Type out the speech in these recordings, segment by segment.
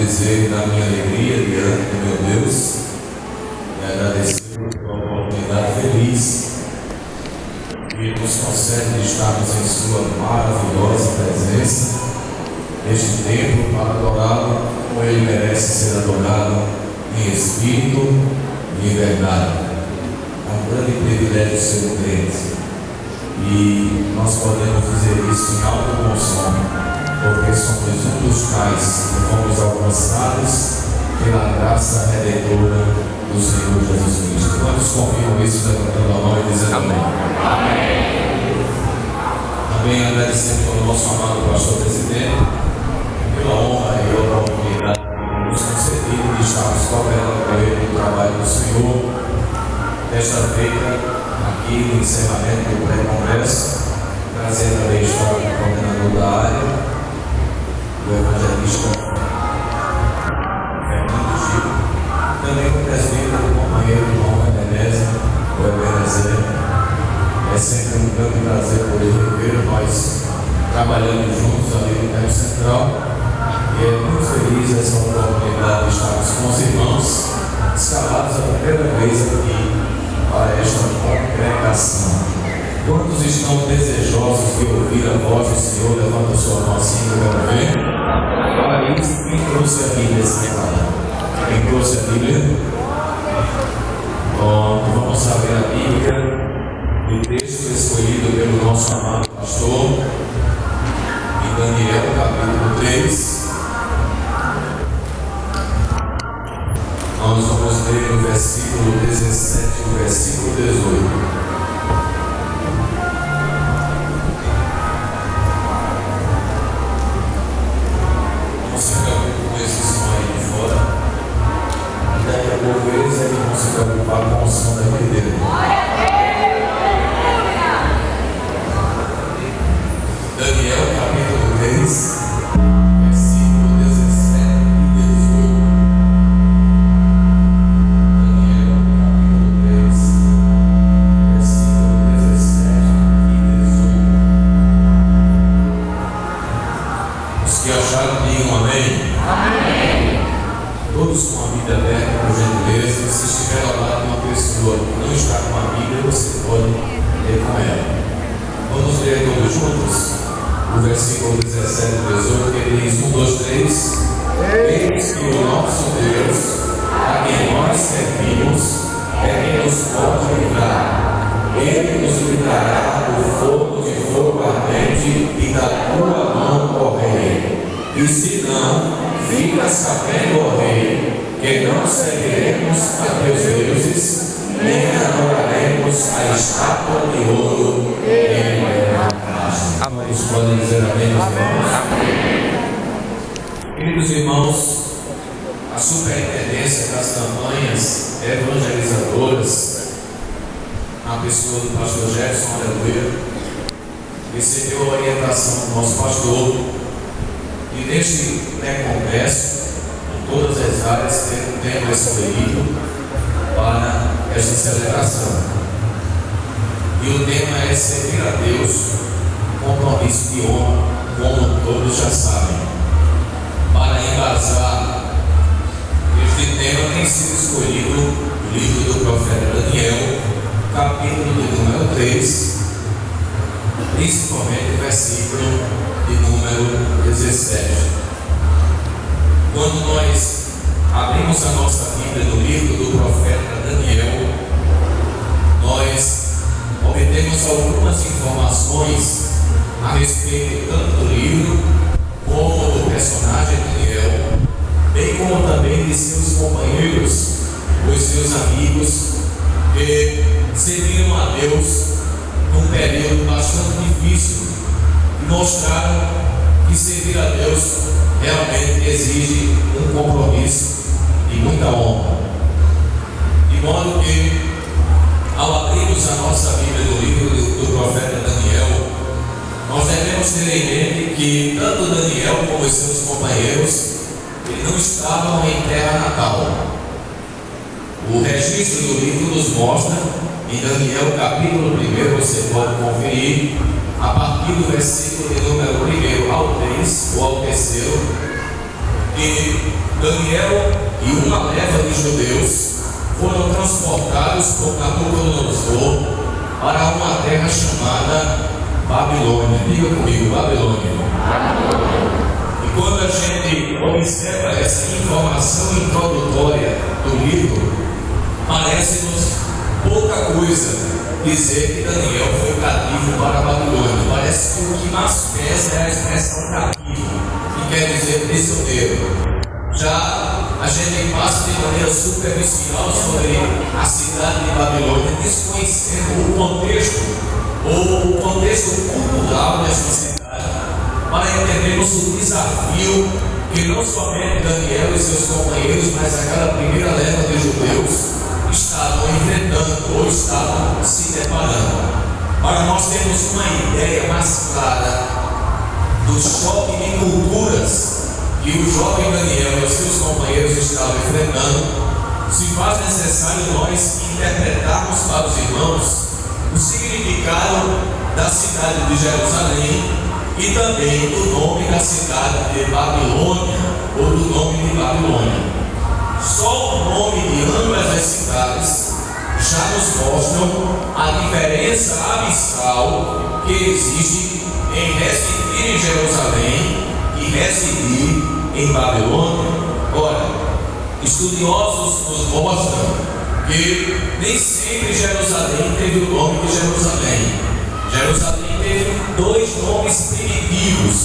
dizer da minha alegria diante do meu Deus e agradecer pela oportunidade feliz que nos concede de estarmos em Sua maravilhosa presença neste tempo para adorá-lo como Ele merece ser adorado em espírito e em verdade. É um grande privilégio ser um crente e nós podemos dizer isso em alto bom som, porque somos um dos tais que fomos alcançados pela graça redentora do Senhor Jesus Cristo. Quantos confirmam isso levantando a mão e dizendo amém? Amém. Também agradecendo ao nosso amado pastor presidente pela honra e a oportunidade que nos concedido de estarmos cooperando com ele no trabalho do Senhor. Desta feita, aqui no encerramento do pré-congresso, trazendo a história do coordenador da área, o evangelista Fernando Gil, também com o presbítero do companheiro João Ebenezer, o Ebenezer. É sempre um grande prazer poder rever nós trabalhando juntos ali no Campo Central, e é muito feliz essa oportunidade de estarmos com os irmãos escalados a primeira vez aqui para esta congregação. Quantos estão desejosos de ouvir a voz do Senhor? Levanta a sua mão assim, eu quero ver. Para isso, quem trouxe a Bíblia esse semana? Quem trouxe a Bíblia? Pronto, vamos abrir a Bíblia. O texto escolhido pelo nosso amado pastor, em Daniel, capítulo 3. Nós vamos ler o versículo 17 e o versículo 18. Não se preocupe com esse som aí de fora. Daqui a pouco eles vão se preocupar com o som daqui dele. Daniel, capítulo 3. Todos com a Bíblia aberta, por gentileza. Se estiver ao lado de uma pessoa que não está com a Bíblia, você pode ler com ela. Vamos ler todos juntos o versículo 17 e 18, que diz: 1, 2, 3. Eis que o nosso Deus, a quem nós servimos, é quem nos pode livrar. Ele nos livrará do fogo de fogo ardente e da tua mão, ó Rei. E se não, fica sabendo, ó Rei, que não seguiremos a teus deuses, nem adoraremos a estátua de ouro que é a casa. Amém. Vocês podem dizer amém, meus irmãos? Amém. Queridos irmãos, a superintendência das campanhas evangelizadoras, na pessoa do pastor Jefferson, aleluia, recebeu a orientação do nosso pastor. E neste pré-congresso, em todas as áreas, tem um tema escolhido para esta celebração. E o tema é servir a Deus, compromisso de honra, como todos já sabem. Para embasar este tema, tem sido escolhido o livro do profeta Daniel, capítulo de número 3, principalmente o versículo de número 17. Quando nós abrimos a nossa Bíblia no livro do profeta Daniel, nós obtemos algumas informações a respeito tanto do livro como do personagem Daniel, bem como também de seus companheiros, os seus amigos, que serviram a Deus num período bastante difícil e mostraram que servir a Deus realmente exige um compromisso e muita honra. De modo que, ao abrirmos a nossa Bíblia no livro do profeta Daniel, nós devemos ter em mente que tanto Daniel como os seus companheiros não estavam em terra natal. O registro do livro nos mostra, em Daniel capítulo 1, você pode conferir, a partir do versículo de número 1 ao 3, ou ao terceiro, que Daniel e uma leva de judeus foram transportados por Nabucodonosor para uma terra chamada Babilônia. Diga comigo, Babilônia. E quando a gente observa essa informação introdutória do livro, parece-nos pouca coisa dizer que Daniel foi cativo para a Babilônia. Parece que o que mais pesa é a expressão cativo, que quer dizer prisioneiro. Já a gente passa de maneira superficial sobre a cidade de Babilônia, desconhecendo o contexto cultural dessa cidade, para entendermos o desafio que não somente Daniel e seus companheiros, mas aquela primeira leva de judeus estavam enfrentando ou estavam se deparando. Para nós termos uma ideia mais clara do choque de culturas que o jovem Daniel e os seus companheiros estavam enfrentando, se faz necessário nós interpretarmos para os irmãos o significado da cidade de Jerusalém e também do nome da cidade de Babilônia ou do nome de Babilônia. Só o nome de ambas as cidades já nos mostram a diferença abissal que existe em residir em Jerusalém e residir em Babilônia. Ora, estudiosos nos mostram que nem sempre Jerusalém teve o nome de Jerusalém. Jerusalém teve dois nomes primitivos,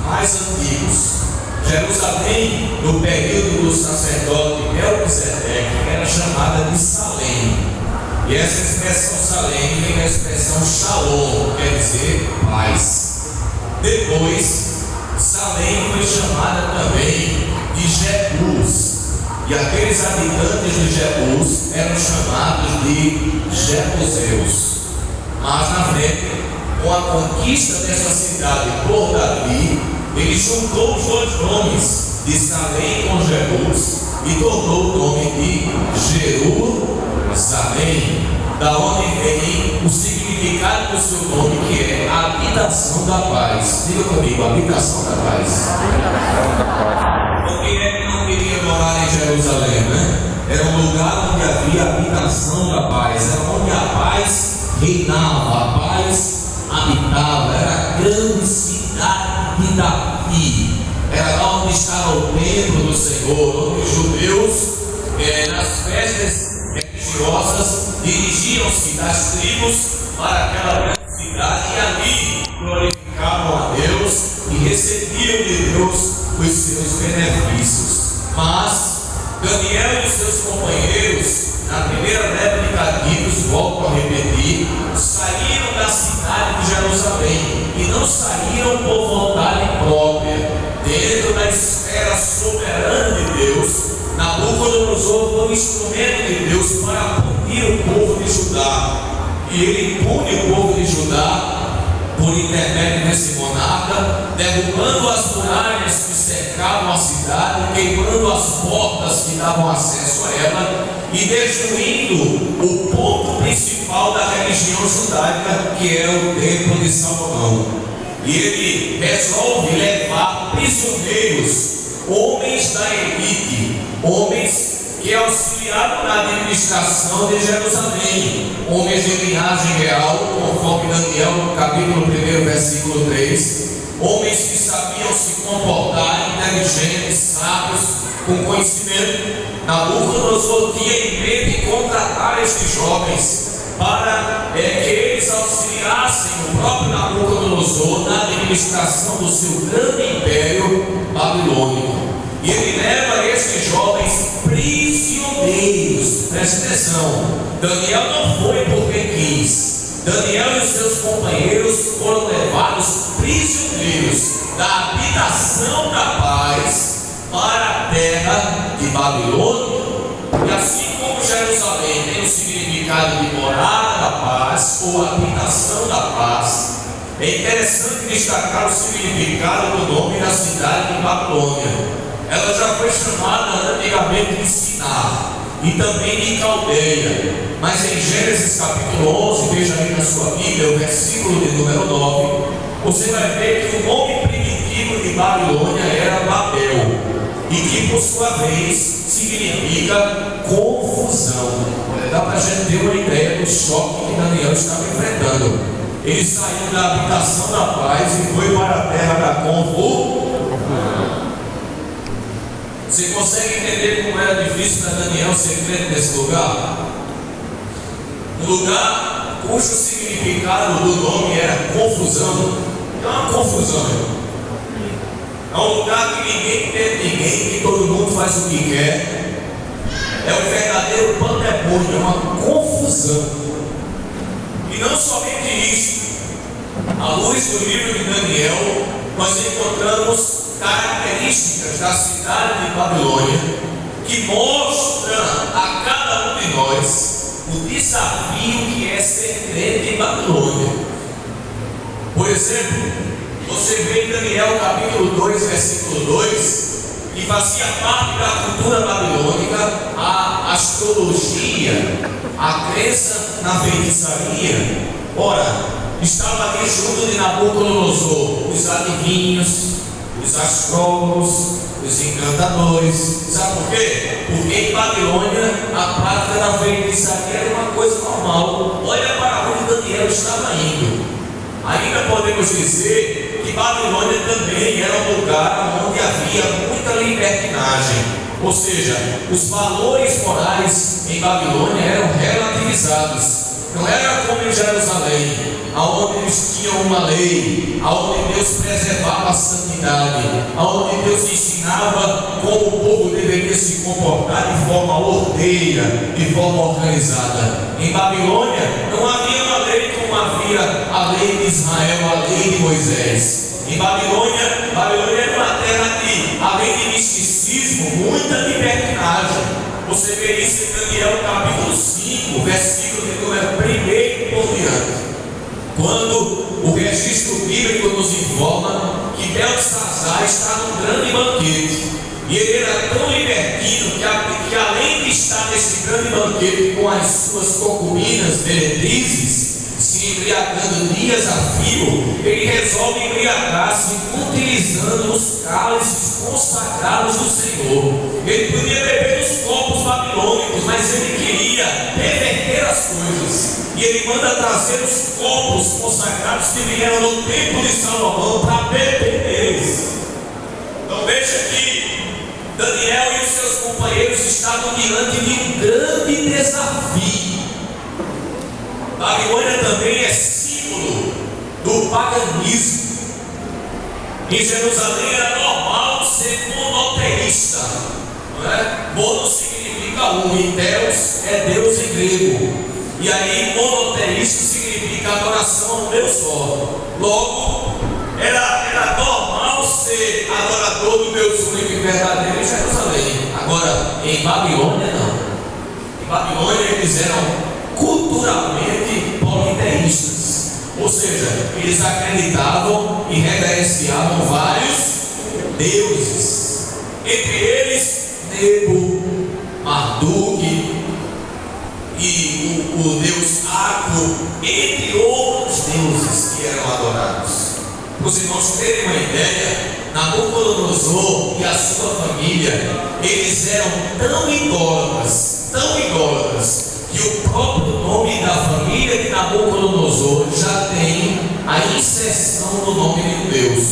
mais antigos. Jerusalém, no período do sacerdote Melquisedeque, era chamada de Salém. E essa expressão Salém vem da expressão Shalom, quer dizer paz. Depois, Salém foi chamada também de Jebus, e aqueles habitantes de Jebus eram chamados de Jebuseus. Mas na frente, com a conquista dessa cidade por Davi, ele juntou os dois nomes de Salém com Jebus e tornou o nome de Jerusalém, da onde vem o significado do seu nome, que é habitação da paz. Diga comigo, habitação da paz. Quem é que não queria morar em Jerusalém, né? Era um lugar onde havia habitação da paz, era onde a paz reinava, a paz habitava, era a grande cidade de Davi, era lá onde estava o templo do Senhor, onde os judeus, nas festas religiosas, dirigiam-se das tribos para aquela grande cidade e ali glorificavam a Deus e recebiam de Deus os seus benefícios. Mas Daniel e os seus companheiros, na primeira leva de cativos, volto a repetir, saíram da cidade de Jerusalém e não saíram por vontade própria. Dentro da esfera soberana de Deus, Nabucodonosor foi um instrumento de Deus para punir o povo de Judá. E ele pune o povo de Judá por intermédio desse monarca, derrubando as muralhas que cercavam a cidade, queimando as portas que davam acesso a ela e destruindo o ponto principal da religião judaica, que era o templo de Salomão. E ele resolve levar prisioneiros, homens da elite, homens que auxiliaram na administração de Jerusalém, homens de linhagem real, conforme Daniel no capítulo 1, versículo 3, homens que sabiam se comportar, inteligentes, sábios, com conhecimento. Nabucodonosor tinha em mente contratar estes jovens para que eles auxiliassem o próprio Nabucodonosor na administração do seu grande império babilônico. E ele leva esses jovens prisioneiros. Presta atenção, Daniel não foi porque quis. Daniel e os seus companheiros foram levados prisioneiros da habitação da paz para a terra de Babilônia. E assim como Jerusalém tem o significado de morada da paz ou habitação da paz, é interessante destacar o significado do nome da cidade de Babilônia. Ela já foi chamada antigamente de Sinar e também de Caldeia, mas em Gênesis capítulo 11, veja aí na sua Bíblia, o versículo de número 9, você vai ver que o nome primitivo de Babilônia era Babel, e sua vez, significa confusão. Olha, dá para a gente ter uma ideia do choque que Daniel estava enfrentando. Ele saiu da habitação da paz e foi para a terra da confusão. Você consegue entender como era difícil para Daniel ser crente nesse lugar? Um lugar cujo significado do nome era confusão. É uma confusão, irmão. É um lugar que ninguém entende ninguém, que todo mundo faz o que quer. É um verdadeiro pandemônio, é uma confusão. E não somente isso. À luz do livro de Daniel, nós encontramos características da cidade de Babilônia que mostram a cada um de nós o desafio que é ser crente em Babilônia. Por exemplo, você vê em Daniel capítulo 2, versículo 2, que fazia parte da cultura babilônica a astrologia, a crença na feitiçaria. Ora, estava ali junto de Nabucodonosor os adivinhos, os astrólogos, os encantadores. Sabe por quê? Porque em Babilônia a prática da feitiçaria era uma coisa normal. Olha para onde Daniel estava indo. Ainda podemos dizer que Babilônia também era um lugar onde havia muita libertinagem. Ou seja, os valores morais em Babilônia eram relativizados. Não era como em Jerusalém, aonde eles tinham uma lei, aonde Deus preservava a santidade, aonde Deus ensinava como o povo deveria se comportar de forma ordeira, de forma organizada. Em Babilônia não havia uma lei como havia a lei de Israel, a lei de Moisés. Em Babilônia era uma terra de, além de misticismo, muita libertinagem. Você vê isso em Daniel capítulo 5, versículo de número 1 por diante. Quando o registro bíblico nos informa que Beltesazar está num grande banquete. E ele era tão libertino que além de estar nesse grande banquete com as suas concubinas meretrizes, se embriagando dias a fio, ele resolve embriagar-se utilizando os cálices consagrados do Senhor. Ele podia beber os copos babilônicos, mas ele queria perverter as coisas. E ele manda trazer os copos consagrados que vieram no templo de Salomão para beber deles. Então veja que Daniel e os seus companheiros estavam diante de um grande desafio. Babilônia também é símbolo do paganismo. Em Jerusalém era normal ser monoteísta, não é? Mono significa um, e Deus é Deus em grego. E aí monoteísta significa adoração a um Deus só. Logo, era normal ser adorador do Deus único e verdadeiro em Jerusalém. Agora, em Babilônia não. Em Babilônia eles eram culturalmente politeístas, ou seja, eles acreditavam e reverenciavam vários deuses, entre eles Nebo, Marduk e o deus Acro, entre outros deuses que eram adorados. Para os irmãos terem uma ideia, Nabucodonosor e a sua família, eles eram tão idólatras, que o próprio nome da família de Nabucodonosor já tem a inserção do nome de um Deus.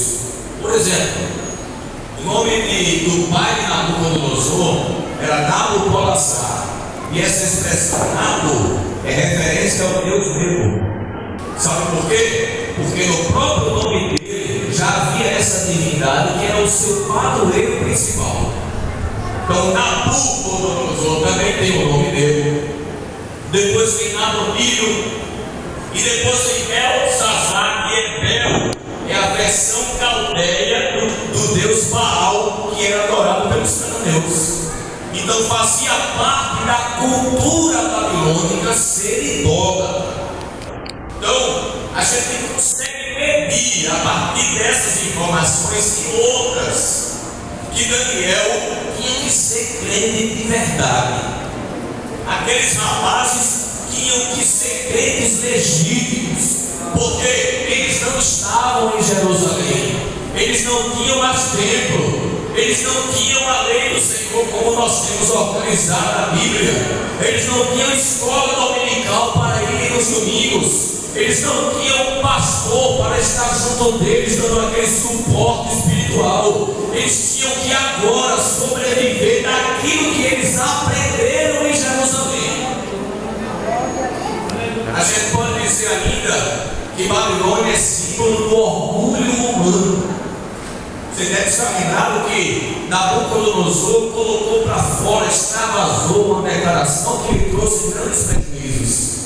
Por exemplo, o nome do pai de Nabucodonosor era Nabopolassar. E essa expressão Nabu é referência ao Deus Nebo. Sabe por quê? Porque no próprio nome dele já havia essa divindade que era o seu padroeiro principal. Então Nabucodonosor também tem o nome dele. Depois vem Nabonino, e depois vem Beltesazar, que é Bel, é a versão caldeia do deus Baal, que era adorado pelos cananeus. Então fazia parte da cultura babilônica ser idólatra. Então a gente consegue medir a partir dessas informações e outras que Daniel tinha que ser crente de verdade. Aqueles rapazes tinham que ser crentes legítimos, porque eles não estavam em Jerusalém, eles não tinham mais templo, Eles não tinham a lei do Senhor como nós temos organizado a Bíblia. Eles não tinham escola dominical para irem nos domingos. Eles não tinham um pastor para estar junto deles, dando aquele suporte espiritual. Eles tinham que agora sobreviver daquilo que eles aprenderam em Jerusalém. A gente pode dizer ainda que Babilônia é símbolo do orgulho humano. Você deve estar lembrado que Nabucodonosor colocou para fora, extravasou uma declaração que lhe trouxe grandes prejuízos.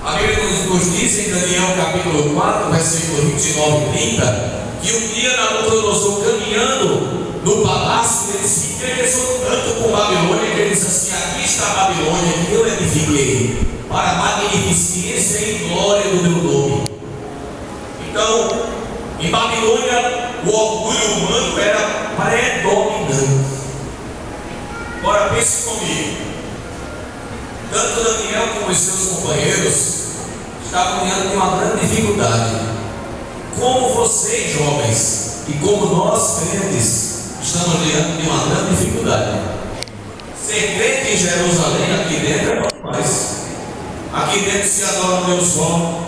A Bíblia nos diz em Daniel capítulo 4, versículo 29 e 30, que um dia Nabucodonosor caminhando no palácio, ele se interessou tanto com Babilônia, que ele disse assim: aqui está a Babilônia que eu edifiquei, para a magnificência e glória do meu nome. Então, em Babilônia, o orgulho humano era predominante. Agora pense comigo. Tanto Daniel como os seus companheiros estavam diante de uma grande dificuldade. Como vocês, jovens, e como nós, crentes, estamos diante de uma grande dificuldade. Ser crente em Jerusalém, aqui dentro, é mais. Aqui dentro se adora o Deus só.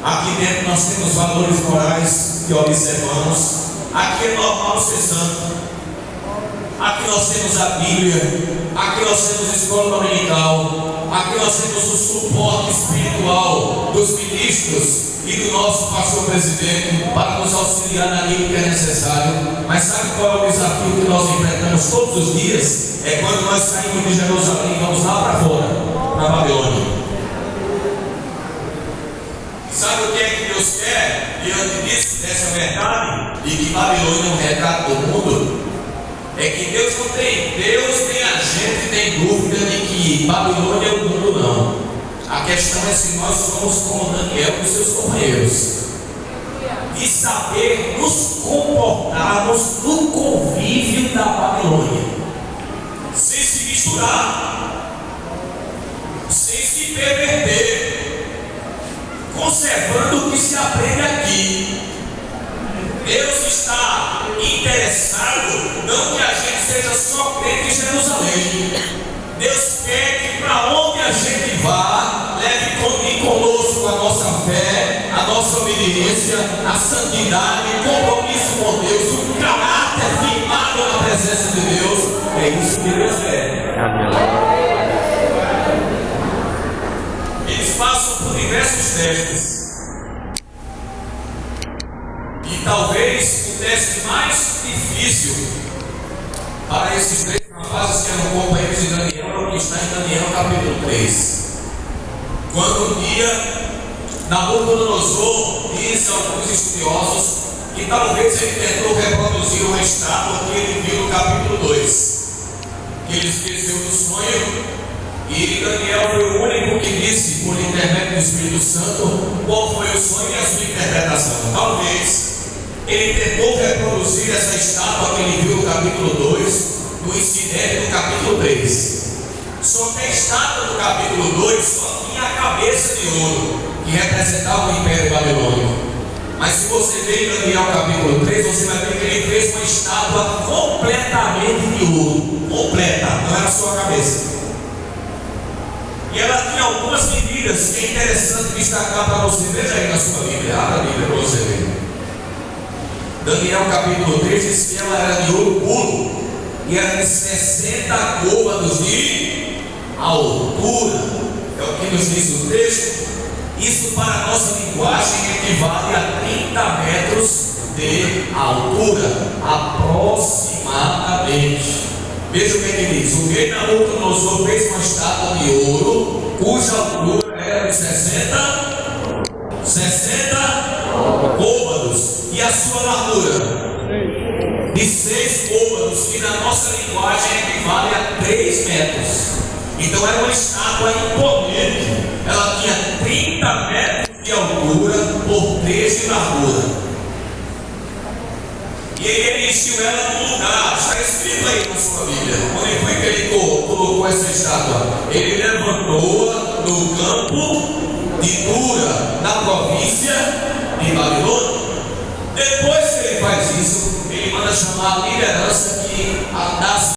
Aqui dentro nós temos valores morais que observamos. Aqui é normal ser santo. Aqui nós temos a Bíblia. Aqui nós temos a escola dominical. Aqui nós temos o suporte espiritual dos ministros e do nosso pastor presidente para nos auxiliar naquilo que é necessário. Mas sabe qual é o desafio que nós enfrentamos todos os dias? É quando nós saímos de Jerusalém e vamos lá para fora, para Babilônia. Sabe o que é que Deus quer diante disso, dessa verdade? E que Babilônia é um retrato do mundo? É que Deus não tem, Deus nem a gente tem dúvida de que Babilônia é o mundo, não. A questão é se nós somos como Daniel e seus companheiros, e saber nos comportarmos no convívio da Babilônia, sem se misturar, sem se perverter, conservando o que se aprende aqui. Deus está interessado, não que a gente seja só crente em Jerusalém. Deus quer que para onde a gente vá, leve conosco a nossa fé, a nossa obediência, a santidade, o compromisso com Deus, o caráter firmado na presença de Deus. É isso que Deus quer. Eles passam por diversos testes. E talvez o teste mais difícil para esses três rapazes que eram companheiros de Daniel é o que está em Daniel capítulo 3. Quando um dia Nabucodonosor diz a alguns estudiosos que talvez ele tentou reproduzir uma estátua que ele viu no capítulo 2. Que ele esqueceu do sonho e Daniel foi o único que disse, por intermédio do Espírito Santo, qual foi o sonho e a sua interpretação. Talvez ele tentou reproduzir essa estátua que ele viu no capítulo 2, no incidente do capítulo 3. Só que a estátua do capítulo 2 só tinha a cabeça de ouro, que representava o Império Babilônico. Mas se você ver em Daniel capítulo 3, você vai ver que ele fez uma estátua completamente de ouro. Completa, não era só a cabeça. E ela tinha algumas medidas que é interessante destacar para você. Veja aí na sua Bíblia, abra a Bíblia para você ver. Daniel capítulo 3 diz que ela era de ouro puro e era de 60 côvados de altura. É o que nos diz o texto. Isso para a nossa linguagem equivale a 30 metros de altura, aproximadamente. Veja o que ele diz. O rei Nabucodonosor fez uma estátua de ouro cuja altura era de 60 côvados e a sua largura de 6 côvados, que na nossa linguagem equivale a 3 metros. Então era uma estátua imponente. Ela tinha 30 metros de altura por 3 de largura. E ele encheu ela num lugar, está escrito aí na sua Bíblia. Onde foi que ele colocou essa estátua? Ele levantou-a no campo de Dura, na província de Babilônia. Depois que ele faz isso, ele manda chamar a liderança que das